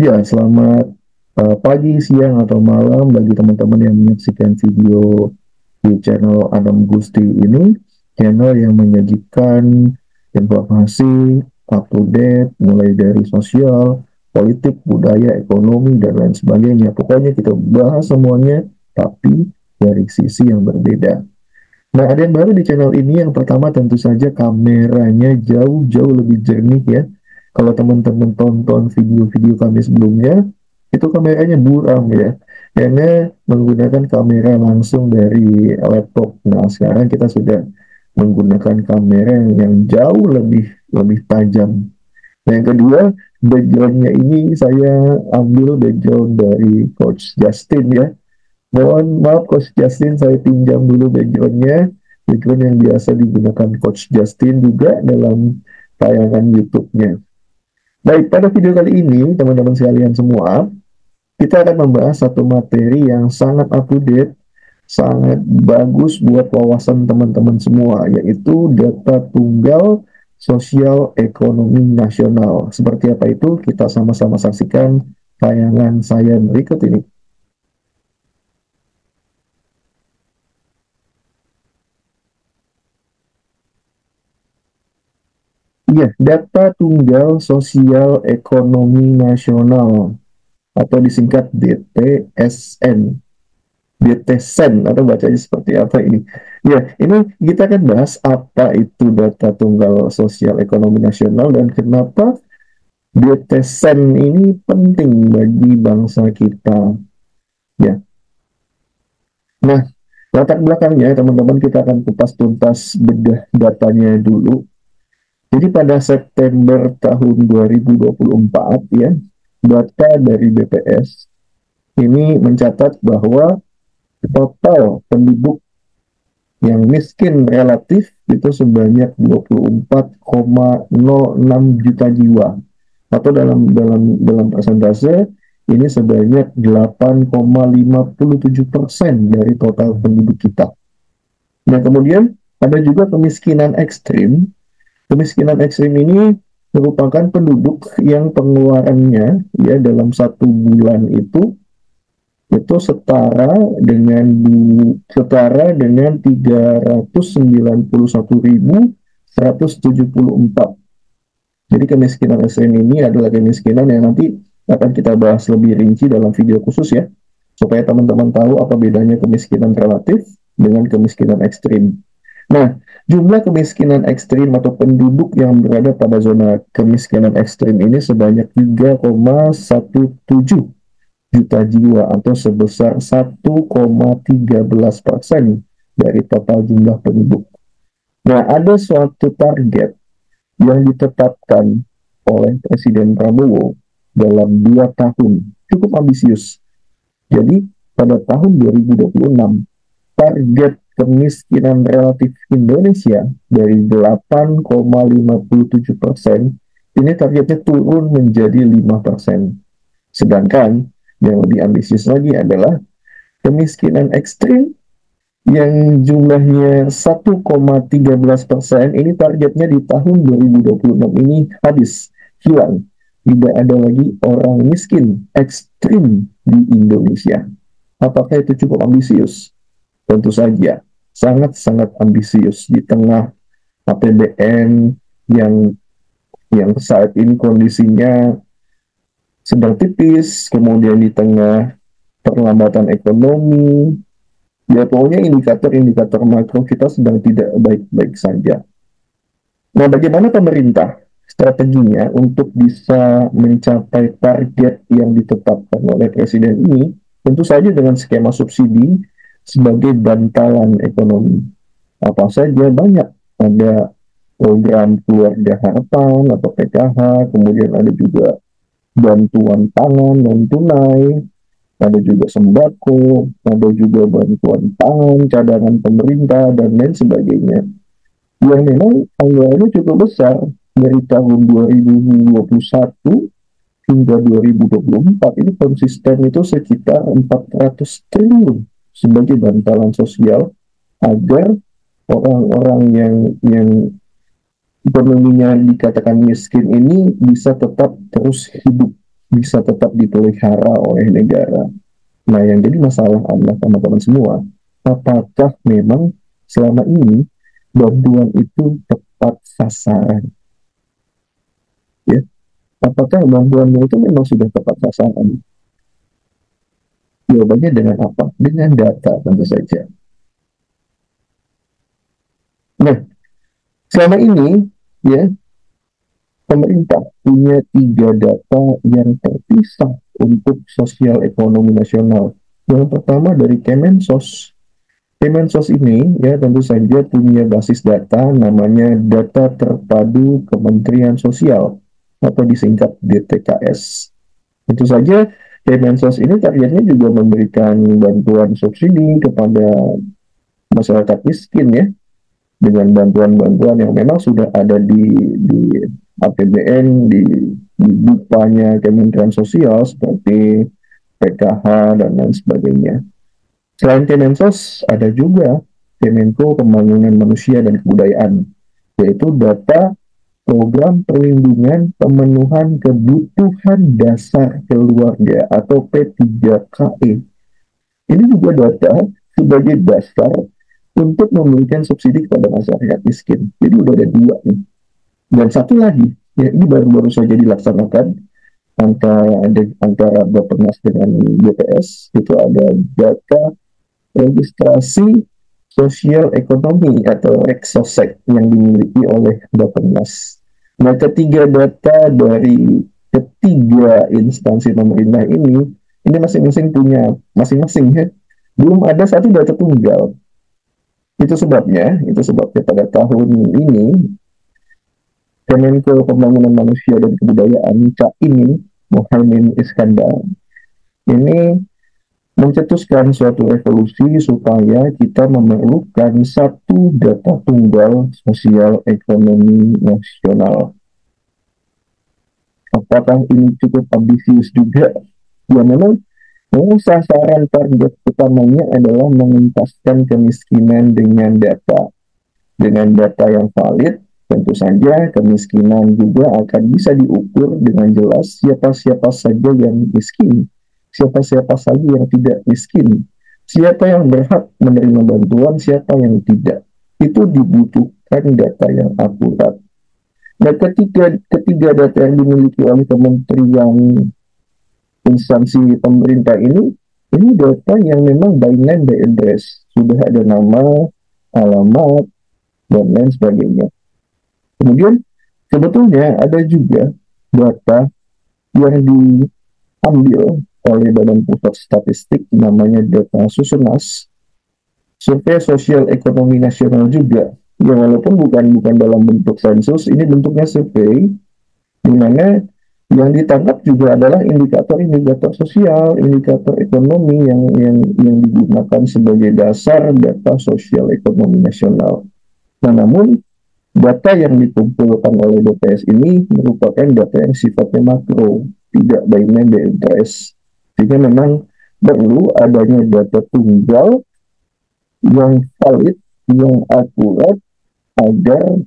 Iya, selamat pagi, siang, atau malam bagi teman-teman yang menyaksikan video di channel Adam Gusti ini, channel yang menyajikan informasi up to date, mulai dari sosial, politik, budaya, ekonomi, dan lain sebagainya. Pokoknya kita bahas semuanya, tapi dari sisi yang berbeda. Nah, ada yang baru di channel ini. Yang pertama tentu saja kameranya jauh-jauh lebih jernih ya. Kalau teman-teman tonton video-video kami sebelumnya, itu kameranya buram ya. Karena menggunakan kamera langsung dari laptop. Nah, sekarang kita sudah menggunakan kamera yang jauh lebih lebih tajam. Nah, yang kedua, backgroundnya ini saya ambil background dari Coach Justin ya. Mohon maaf Coach Justin, saya pinjam dulu backgroundnya, background yang biasa digunakan Coach Justin juga dalam tayangan YouTube-nya. Baik, pada video kali ini, teman-teman sekalian semua, kita akan membahas satu materi yang sangat up to date, sangat bagus buat wawasan teman-teman semua, yaitu data tunggal sosial ekonomi nasional. Seperti apa itu? Kita sama-sama saksikan tayangan saya berikut ini. Iya, data tunggal sosial ekonomi nasional atau disingkat DTSN. DTSEN atau bacanya seperti apa ini? Ya, ini kita akan bahas apa itu data tunggal sosial ekonomi nasional dan kenapa DTSEN ini penting bagi bangsa kita. Ya, nah latar belakangnya teman-teman kita akan kupas tuntas bedah datanya dulu. Jadi pada September tahun 2024 ya, data dari BPS ini mencatat bahwa total penduduk yang miskin relatif itu sebanyak 24,06 juta jiwa atau dalam persentase ini sebanyak 8,57% dari total penduduk kita. Nah, kemudian ada juga kemiskinan ekstrim. Kemiskinan ekstrim ini merupakan penduduk yang pengeluarannya ya dalam satu bulan itu setara dengan 391.174. Jadi kemiskinan ekstrim ini adalah kemiskinan yang nanti akan kita bahas lebih rinci dalam video khusus ya, supaya teman-teman tahu apa bedanya kemiskinan relatif dengan kemiskinan ekstrim. Nah, jumlah kemiskinan ekstrim atau penduduk yang berada pada zona kemiskinan ekstrim ini sebanyak 3,17 juta jiwa atau sebesar 1,13% dari total jumlah penduduk. Nah, ada suatu target yang ditetapkan oleh Presiden Prabowo dalam 2 tahun, cukup ambisius. Jadi, pada tahun 2026, target kemiskinan relatif Indonesia dari 8,57% ini targetnya turun menjadi 5%. Sedangkan yang lebih ambisius lagi adalah kemiskinan ekstrim yang jumlahnya 1,13% ini targetnya di tahun 2026 ini habis, hilang. Tidak ada lagi orang miskin ekstrim di Indonesia. Apakah itu cukup ambisius? Tentu saja, sangat-sangat ambisius di tengah APBN yang saat ini kondisinya sedang tipis, kemudian di tengah perlambatan ekonomi, ya pokoknya indikator-indikator makro kita sedang tidak baik-baik saja. Nah, bagaimana pemerintah strateginya untuk bisa mencapai target yang ditetapkan oleh Presiden ini? Tentu saja dengan skema subsidi sebagai bantalan ekonomi. Apa saja banyak, ada program keluarga harapan atau PKH, kemudian ada juga bantuan pangan non tunai, ada juga sembako, ada juga bantuan pangan, cadangan pemerintah, dan lain sebagainya. Yang memang anggarannya cukup besar dari tahun 2021 hingga 2024 ini konsisten itu sekitar 400 triliun sebagai bantalan sosial agar orang-orang yang ekonominya dikatakan miskin ini bisa tetap terus hidup bisa tetap dipelihara oleh negara. Nah, yang jadi masalah adalah teman-teman semua, apakah memang selama ini bantuan itu tepat sasaran? Ya, apakah bantuannya itu memang sudah tepat sasaran? Jawabannya dengan apa? Dengan data tentu saja. Nah, selama ini ya pemerintah punya tiga data yang terpisah untuk sosial ekonomi nasional. Yang pertama dari Kemensos. Kemensos ini ya tentu saja punya basis data namanya Data Terpadu Kementerian Sosial atau disingkat DTKS. Tentu saja Kemensos ini targetnya juga memberikan bantuan subsidi kepada masyarakat miskin ya, dengan bantuan-bantuan yang memang sudah ada di APBN, di bupanya Kementerian Sosial seperti PKH dan lain sebagainya. Selain Kemensos, ada juga Kemenko Pembangunan Manusia dan Kebudayaan, yaitu data program perlindungan pemenuhan kebutuhan dasar keluarga atau P3KE. Ini juga data sebagai dasar untuk memberikan subsidi kepada masyarakat miskin. Jadi udah ada dua nih. Dan satu lagi, ya ini baru-baru saja dilaksanakan antara Bappenas dengan BPS, itu ada data registrasi sosial ekonomi atau Reksosek yang dimiliki oleh Bappenas. Nah, ketiga data dari ketiga instansi pemerintah ini masing-masing punya masing-masing ya. Belum ada satu data tunggal. Itu sebabnya pada tahun ini Kemenko Pembangunan Manusia dan Kebudayaan Caimin Muhaimin Iskandar ini mencetuskan suatu revolusi supaya kita memerlukan satu data tunggal sosial ekonomi nasional. Apakah ini cukup ambisius juga? Ya memang sasaran target utamanya adalah mengentaskan kemiskinan dengan data. Dengan data yang valid, tentu saja kemiskinan juga akan bisa diukur dengan jelas siapa-siapa saja yang miskin, siapa-siapa saja yang tidak miskin, siapa yang berhak menerima bantuan, siapa yang tidak. Itu dibutuhkan data yang akurat. Nah, ketiga data yang dimiliki oleh kementerian instansi pemerintah ini data yang memang by name by address, sudah ada nama, alamat, dan lain sebagainya. Kemudian sebetulnya ada juga data yang diambil oleh Badan Pusat Statistik namanya data Susunas, survei sosial ekonomi nasional juga. Ya walaupun bukan dalam bentuk sensus, ini bentuknya survei di mana yang ditangkap juga adalah indikator-indikator sosial, indikator ekonomi yang digunakan sebagai dasar data sosial ekonomi nasional. Nah, namun data yang dikumpulkan oleh BPS ini merupakan data yang sifatnya makro, tidak by name by address. Sehingga memang perlu adanya data tunggal yang valid, yang akurat, agar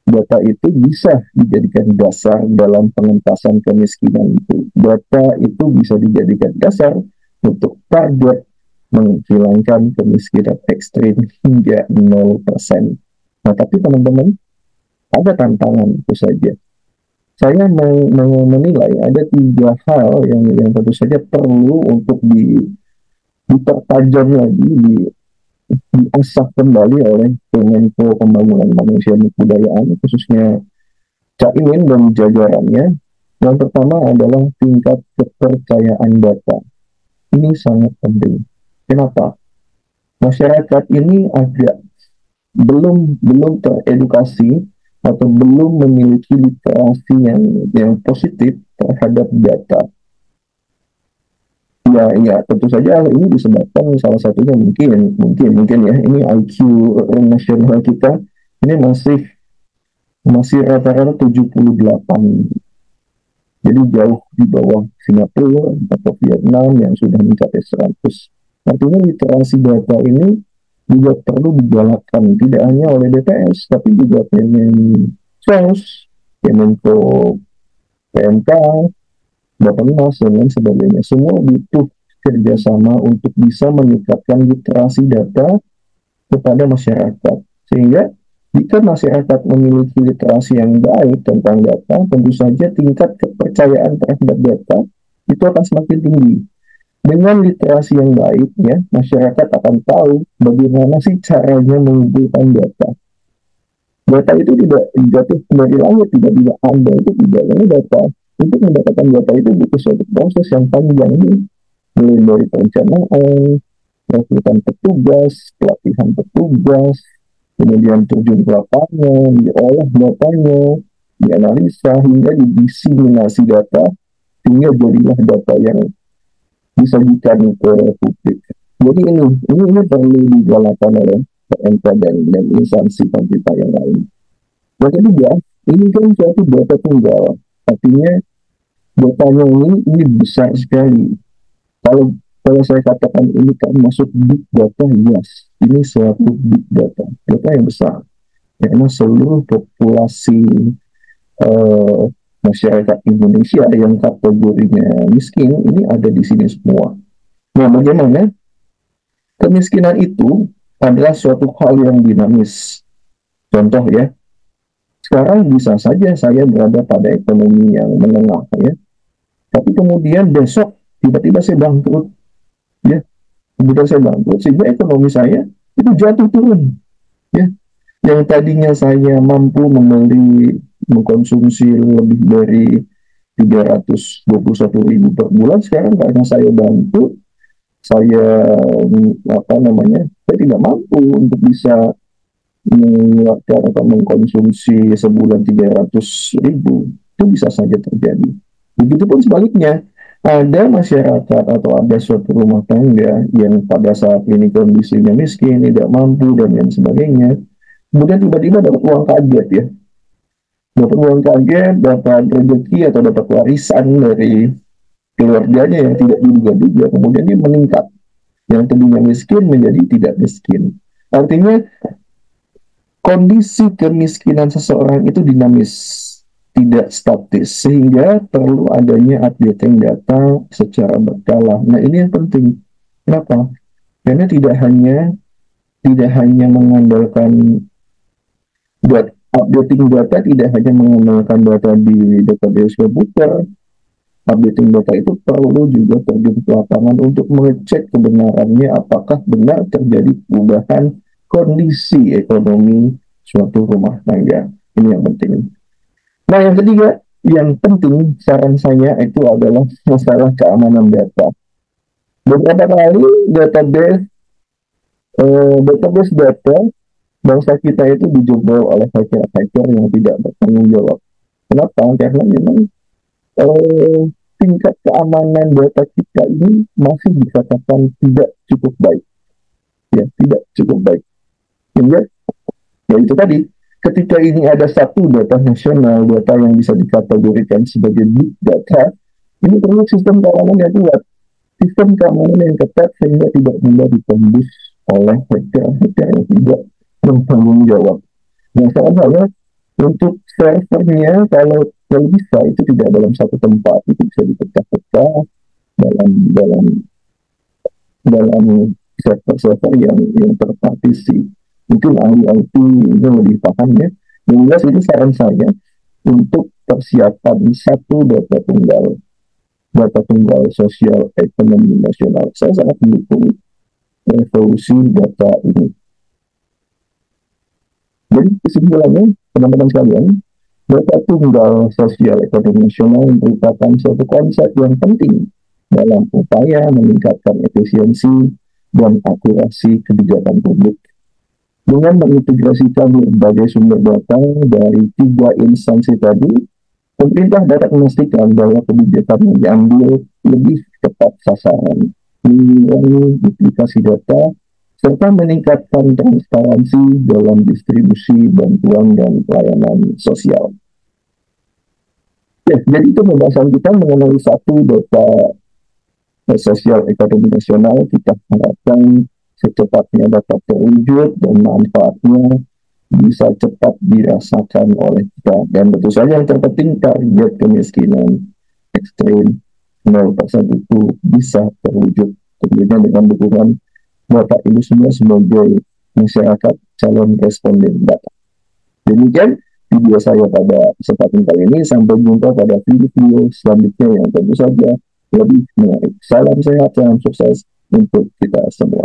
data itu bisa dijadikan dasar dalam pengentasan kemiskinan itu. Data itu bisa dijadikan dasar untuk target menghilangkan kemiskinan ekstrim hingga 0%. Nah, tapi teman-teman, ada tantangan itu saja. Saya menilai ada tiga hal yang tentu saja perlu untuk dipertajam lagi, diasah kembali oleh Kemenko Pembangunan Manusia dan Kebudayaan, khususnya Caimin dan jajarannya. Yang pertama adalah tingkat kepercayaan data. Ini sangat penting. Kenapa? Masyarakat ini agak belum teredukasi atau belum memiliki literasi yang positif terhadap data. Ya, tentu saja ini disebabkan salah satunya mungkin ya, ini IQ nasional kita ini masih rata-rata 78. Jadi jauh di bawah Singapura atau Vietnam yang sudah mencapai 100. Artinya literasi data ini juga perlu digalakkan tidak hanya oleh BPS tapi juga Kemensos, Kemenko PMK, Bapenas, dan lain sebagainya. Semua butuh kerjasama untuk bisa meningkatkan literasi data kepada masyarakat. Sehingga jika masyarakat memiliki literasi yang baik tentang data, tentu saja tingkat kepercayaan terhadap data itu akan semakin tinggi. Dengan literasi yang baik, ya, masyarakat akan tahu bagaimana sih caranya mengumpulkan data. Data itu tidak jatuh dari langit, tidak ada, itu tidak. Ini data, untuk mendapatkan data itu butuh suatu proses yang panjang nih, mulai dari perencanaan, rekrutan petugas, pelatihan petugas, kemudian terjun ke lapangan, diolah datanya, dianalisa hingga didiseminasi data, hingga jadilah data yang disajikan ke publik. Jadi ini perlu digalakan oleh PMK dan instansi pemerintah yang lain. Yang ketiga, ini kan suatu data tunggal, artinya datanya ini besar sekali. Kalau saya katakan ini termasuk big data, yes, ini suatu big data yang besar, karena seluruh populasi eh, masyarakat Indonesia yang kategorinya miskin ini ada di sini semua. Nah, bagaimana kemiskinan itu adalah suatu hal yang dinamis. Contoh ya, sekarang bisa saja saya berada pada ekonomi yang menengah ya, tapi kemudian besok tiba-tiba saya bangkrut ya, kemudian saya bangkrut sehingga ekonomi saya itu jatuh turun ya. Yang tadinya saya mampu mengkonsumsi lebih dari 321.000 per bulan, sekarang karena saya bangkrut, saya saya tidak mampu untuk bisa mengeluarkan atau mengkonsumsi sebulan 300.000. Itu bisa saja terjadi. Begitupun sebaliknya, ada masyarakat atau ada suatu rumah tangga yang pada saat ini kondisinya miskin, tidak mampu, dan lain sebagainya. Kemudian tiba-tiba dapat uang kaget ya. Dapat uang kaget, dapat rezeki atau dapat warisan dari keluarganya yang tidak diduga-duga. Kemudian dia meningkat. Yang tadinya miskin menjadi tidak miskin. Artinya kondisi kemiskinan seseorang itu dinamis, tidak statis, sehingga perlu adanya updating data secara berkala. Nah, ini yang penting. Kenapa? Karena tidak hanya mengandalkan updating data, tidak hanya mengandalkan data di database komputer. Updating data itu perlu juga terjun ke lapangan untuk mengecek kebenarannya, apakah benar terjadi perubahan kondisi ekonomi suatu rumah tangga. Ini yang penting. Nah, yang ketiga, yang penting saran saya itu adalah masalah keamanan data. Beberapa kali database data bangsa kita itu dijebol oleh hacker-hacker yang tidak bertanggung jawab. Kenapa? Karena memang tingkat keamanan data kita ini masih dikatakan tidak cukup baik. Ya, tidak cukup baik. Sehingga, ya itu tadi, ketika ini ada satu data nasional, data yang bisa dikategorikan sebagai big data, ini perlu sistem keamanan yang kuat, sistem keamanan yang ketat sehingga tidak mudah ditembus oleh hacker-hacker yang tidak bertanggung jawab. Nah, soalnya untuk servernya kalau bisa itu tidak dalam satu tempat, itu bisa dipecah-pecah dalam dalam dalam server-server yang terpartisi. Mungkin ahli IT ini lebih paham ya. Yang jelas itu saran saya untuk persiapan satu data tunggal sosial ekonomi nasional. Saya sangat mendukung revolusi data ini. Jadi kesimpulannya, teman-teman sekalian, data tunggal sosial ekonomi nasional merupakan suatu konsep yang penting dalam upaya meningkatkan efisiensi dan akurasi kebijakan publik. Dengan mengintegrasikan berbagai sumber data dari 3 instansi tadi, pemerintah dapat memastikan bahwa kebijakan yang diambil lebih tepat sasaran, mengurangi duplikasi data, serta meningkatkan transparansi dalam distribusi bantuan dan pelayanan sosial. Ya, jadi itu pembahasan kita mengenai satu data sosial ekonomi nasional. Kita harapkan secepatnya dapat terwujud dan manfaatnya bisa cepat dirasakan oleh kita. Dan tentu saja yang terpenting target kemiskinan ekstrim 0% itu bisa terwujud, tentunya dengan dukungan Bapak Ibu semua sebagai masyarakat calon responden data. Demikian video saya pada kesempatan kali ini. Sampai jumpa pada video-video selanjutnya yang tentu saja lebih menarik. Salam sehat, salam sukses untuk kita semua.